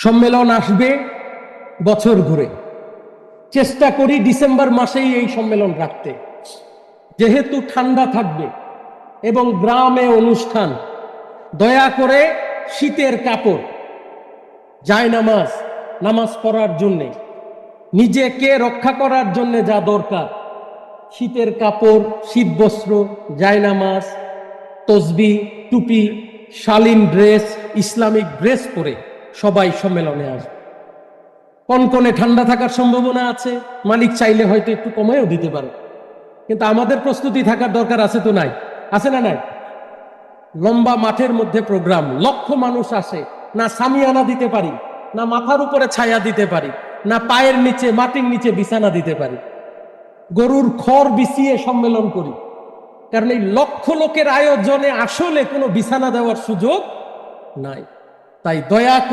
সম্মেলন আসবে বছর ঘুরে, চেষ্টা করি ডিসেম্বর মাসেই এই সম্মেলন রাখতে, যেহেতু ঠান্ডা থাকবে এবং গ্রামে অনুষ্ঠান। দয়া করে শীতের কাপড়, জায়নামাজ, নামাজ পড়ার জন্যে, নিজেকে রক্ষা করার জন্য যা দরকার, শীতের কাপড়, শীত বস্ত্র, জায়নামাজ, তসবি, টুপি, শালীন ড্রেস, ইসলামিক ড্রেস পরে সবাই সম্মেলনে আসবে। কনকনে ঠান্ডা থাকার সম্ভাবনা আছে, মালিক চাইলে হয়তো একটু কমেও দিতে পারে, কিন্তু আমাদের প্রস্তুতি থাকার দরকার আছে তো নাই? আছে না নাই? লম্বা মাঠের মধ্যে প্রোগ্রাম, লক্ষ মানুষ আসে, না সামিয়ানা দিতে পারি, না মাথার উপরে ছায়া দিতে পারি, না পায়ের নিচে মাটির নিচে বিছানা দিতে পারি। গরুর খড় বিছিয়ে সম্মেলন করি, কারণ এই লক্ষ লোকের আয়োজনে আসলে কোনো বিছানা দেওয়ার সুযোগ নাই। তাই দয়া করে